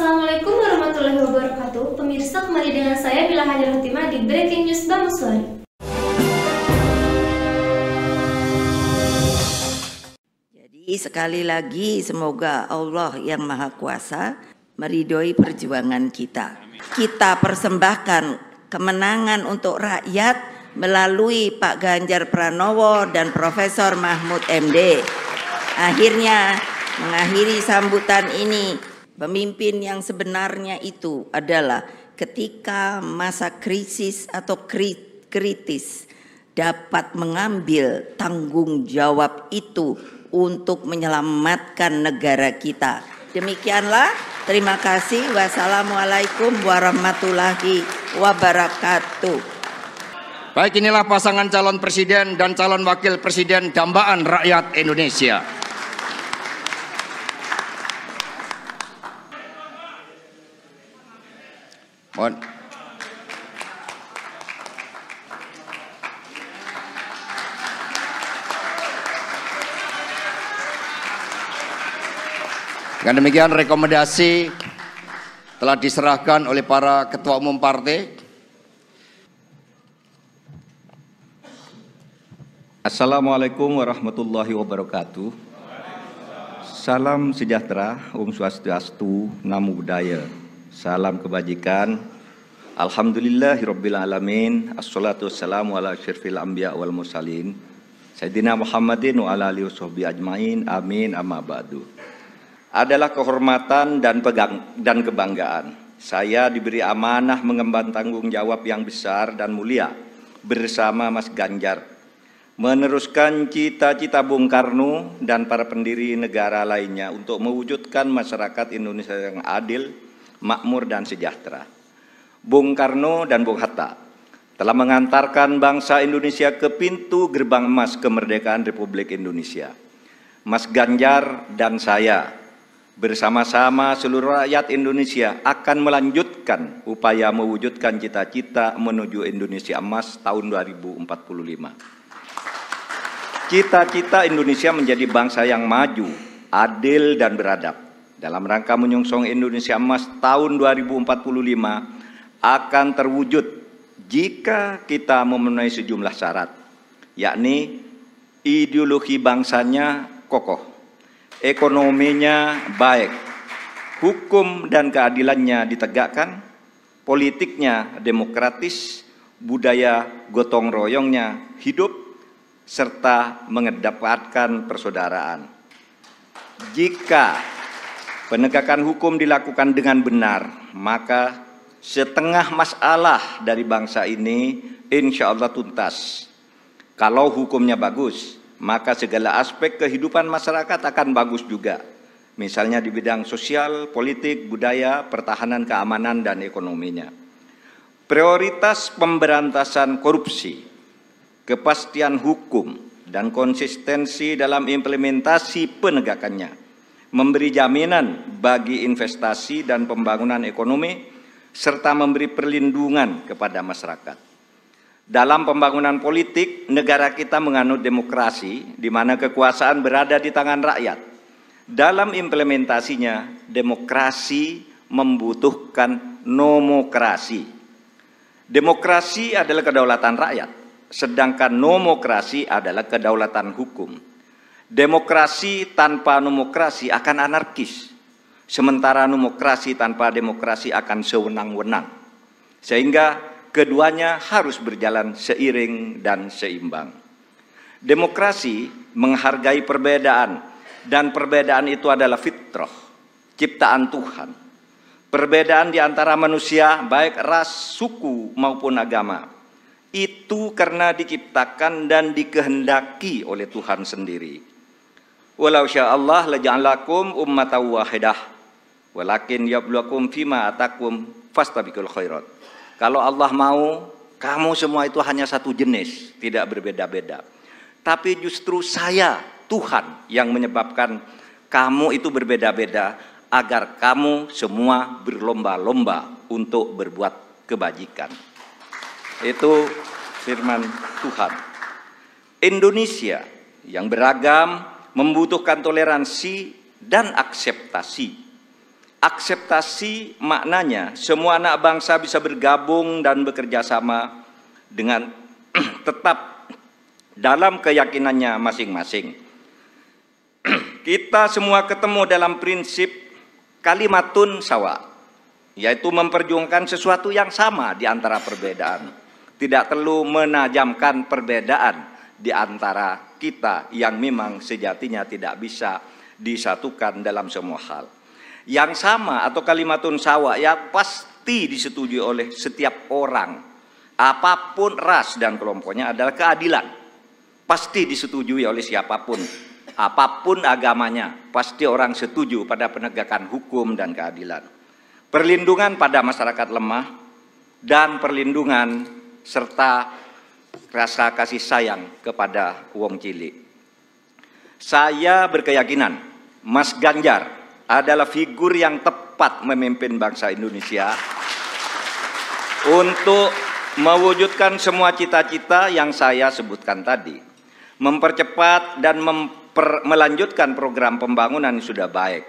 Assalamualaikum warahmatullahi wabarakatuh. Pemirsa, kembali dengan saya Bila Hajar Fatimah di Breaking News Bamuswari. Jadi sekali lagi semoga Allah yang Maha Kuasa meridhoi perjuangan kita. Kita persembahkan kemenangan untuk rakyat melalui Pak Ganjar Pranowo dan Profesor Mahfud MD. Akhirnya mengakhiri sambutan ini, pemimpin yang sebenarnya itu adalah ketika masa krisis atau kritis dapat mengambil tanggung jawab itu untuk menyelamatkan negara kita. Demikianlah, terima kasih. Wassalamualaikum warahmatullahi wabarakatuh. Baik, inilah pasangan calon presiden dan calon wakil presiden dambaan rakyat Indonesia. Mohon. Dengan demikian rekomendasi telah diserahkan oleh para ketua umum partai. Assalamualaikum warahmatullahi wabarakatuh. Salam sejahtera, Om Swastiastu, Namo Buddhaya. Salam kebajikan. Alhamdulillahirabbil alamin. Assalatu wassalamu ala asyrafil anbiya wal mursalin. Sayyidina Muhammadin wa ala alihi washabbihi ajmain. Amin amma ba'du. Adalah kehormatan dan kebanggaan saya diberi amanah mengemban tanggung jawab yang besar dan mulia bersama Mas Ganjar, meneruskan cita-cita Bung Karno dan para pendiri negara lainnya untuk mewujudkan masyarakat Indonesia yang adil, makmur dan sejahtera. Bung Karno dan Bung Hatta telah mengantarkan bangsa Indonesia ke pintu gerbang emas kemerdekaan Republik Indonesia. Mas Ganjar dan saya bersama-sama seluruh rakyat Indonesia akan melanjutkan upaya mewujudkan cita-cita menuju Indonesia emas tahun 2045. Cita-cita Indonesia menjadi bangsa yang maju, adil dan beradab. Dalam rangka menyongsong Indonesia emas tahun 2045 akan terwujud jika kita memenuhi sejumlah syarat, yakni ideologi bangsanya kokoh, ekonominya baik, hukum dan keadilannya ditegakkan, politiknya demokratis, budaya gotong royongnya hidup, serta mengedepankan persaudaraan. Jika penegakan hukum dilakukan dengan benar, maka setengah masalah dari bangsa ini insya Allah tuntas. Kalau hukumnya bagus, maka segala aspek kehidupan masyarakat akan bagus juga. Misalnya di bidang sosial, politik, budaya, pertahanan, keamanan, dan ekonominya. Prioritas pemberantasan korupsi, kepastian hukum, dan konsistensi dalam implementasi penegakannya, memberi jaminan bagi investasi dan pembangunan ekonomi, serta memberi perlindungan kepada masyarakat. Dalam pembangunan politik, negara kita menganut demokrasi, di mana kekuasaan berada di tangan rakyat. Dalam implementasinya, demokrasi membutuhkan nomokrasi. Demokrasi adalah kedaulatan rakyat, sedangkan nomokrasi adalah kedaulatan hukum. Demokrasi tanpa nomokrasi akan anarkis, sementara nomokrasi tanpa demokrasi akan sewenang-wenang. Sehingga keduanya harus berjalan seiring dan seimbang. Demokrasi menghargai perbedaan, dan perbedaan itu adalah fitrah, ciptaan Tuhan. Perbedaan di antara manusia, baik ras, suku maupun agama, itu karena diciptakan dan dikehendaki oleh Tuhan sendiri. Walau sya'allah laja'alakum ummatan wahidah, walakin yabluwakum fima atakum fastabiqul khairat. Kalau Allah mau, kamu semua itu hanya satu jenis, tidak berbeda-beda. Tapi justru saya, Tuhan, yang menyebabkan kamu itu berbeda-beda, agar kamu semua berlomba-lomba untuk berbuat kebajikan. Itu firman Tuhan. Indonesia yang beragam membutuhkan toleransi dan akseptasi. akseptasi maknanya semua anak bangsa bisa bergabung dan bekerja sama dengan tetap dalam keyakinannya masing-masing. Kita semua ketemu dalam prinsip kalimatun sawa, yaitu memperjuangkan sesuatu yang sama di antara perbedaan. Tidak perlu menajamkan perbedaan di antara kita yang memang sejatinya tidak bisa disatukan dalam semua hal. Yang sama atau kalimatun sawa yang pasti disetujui oleh setiap orang, apapun ras dan kelompoknya, adalah keadilan. Pasti disetujui oleh siapapun, apapun agamanya, pasti orang setuju pada penegakan hukum dan keadilan. Perlindungan pada masyarakat lemah dan perlindungan serta rasa kasih sayang kepada wong cilik. Saya berkeyakinan Mas Ganjar adalah figur yang tepat memimpin bangsa Indonesia untuk mewujudkan semua cita-cita yang saya sebutkan tadi. Mempercepat dan melanjutkan program pembangunan yang sudah baik.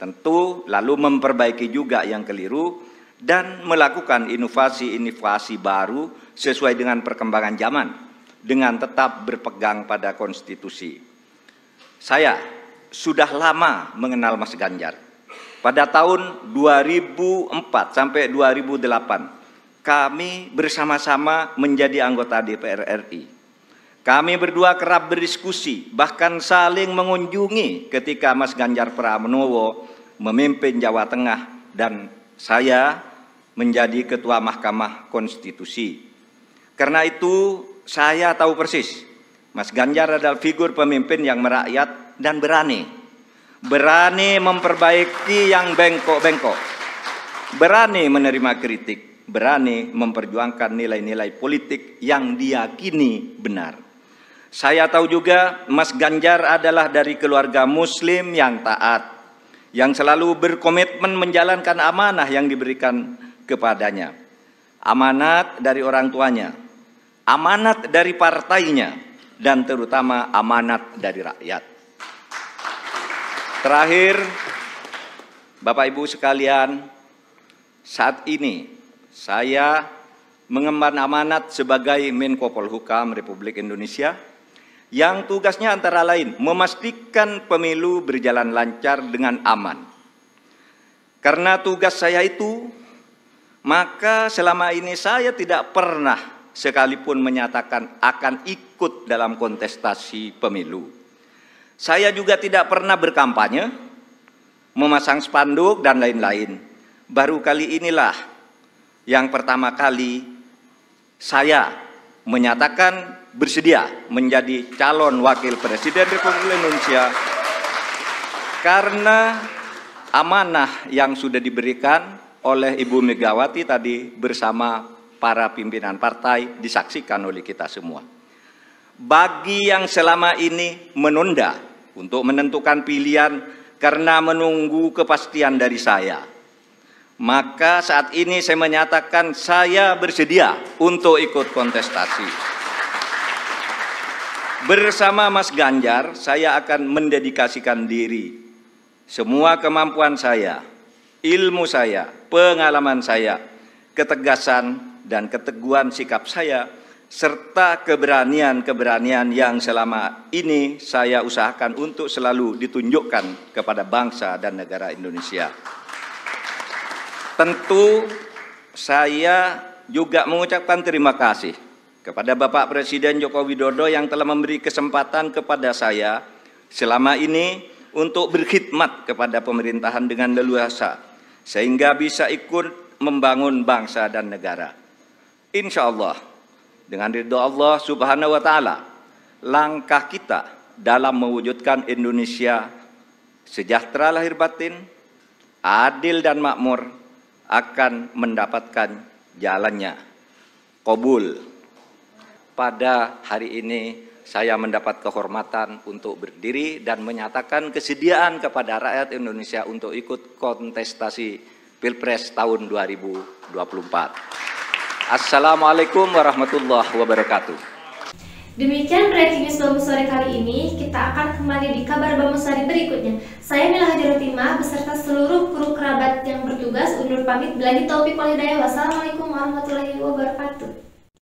Tentu lalu memperbaiki juga yang keliru dan melakukan inovasi-inovasi baru sesuai dengan perkembangan zaman dengan tetap berpegang pada konstitusi. Saya sudah lama mengenal Mas Ganjar. Pada tahun 2004 sampai 2008 kami bersama-sama menjadi anggota DPR RI. Kami berdua kerap berdiskusi, bahkan saling mengunjungi ketika Mas Ganjar Pranowo memimpin Jawa Tengah dan saya menjadi Ketua Mahkamah Konstitusi. Karena itu saya tahu persis, Mas Ganjar adalah figur pemimpin yang merakyat dan berani. Berani memperbaiki yang bengkok-bengkok. Berani menerima kritik, berani memperjuangkan nilai-nilai politik yang diyakini benar. Saya tahu juga Mas Ganjar adalah dari keluarga Muslim yang taat, yang selalu berkomitmen menjalankan amanah yang diberikan kepadanya. Amanat dari orang tuanya, amanat dari partainya, dan terutama amanat dari rakyat. Terakhir, Bapak Ibu sekalian, saat ini saya mengemban amanat sebagai Menko Polhukam Republik Indonesia yang tugasnya antara lain memastikan pemilu berjalan lancar dengan aman. Karena tugas saya itu, maka selama ini saya tidak pernah sekalipun menyatakan akan ikut dalam kontestasi pemilu. Saya juga tidak pernah berkampanye, memasang spanduk dan lain-lain. Baru kali inilah yang pertama kali saya menyatakan bersedia menjadi calon wakil presiden Republik Indonesia karena amanah yang sudah diberikan oleh Ibu Megawati tadi bersama para pimpinan partai disaksikan oleh kita semua. Bagi yang selama ini menunda untuk menentukan pilihan karena menunggu kepastian dari saya, maka saat ini saya menyatakan saya bersedia untuk ikut kontestasi. Bersama Mas Ganjar, saya akan mendedikasikan diri, semua kemampuan saya, ilmu saya, pengalaman saya, ketegasan dan keteguhan sikap saya, serta keberanian-keberanian yang selama ini saya usahakan untuk selalu ditunjukkan kepada bangsa dan negara Indonesia. Tentu saya juga mengucapkan terima kasih kepada Bapak Presiden Joko Widodo yang telah memberi kesempatan kepada saya selama ini untuk berkhidmat kepada pemerintahan dengan leluasa, sehingga bisa ikut membangun bangsa dan negara. Insya Allah, dengan ridho Allah Subhanahu wa Ta'ala, langkah kita dalam mewujudkan Indonesia sejahtera lahir batin, adil dan makmur akan mendapatkan jalannya. Qabul. Pada hari ini saya mendapat kehormatan untuk berdiri dan menyatakan kesediaan kepada rakyat Indonesia untuk ikut kontestasi Pilpres tahun 2024. Assalamualaikum warahmatullahi wabarakatuh. Demikian breaking news Bambu Sore kali ini. Kita akan kembali di kabar Bambu Sore berikutnya. Saya Mila Hajarotimah beserta seluruh kru kerabat yang bertugas undur pamit. Billahi taufiq wal hidayah. Wassalamualaikum warahmatullahi wabarakatuh.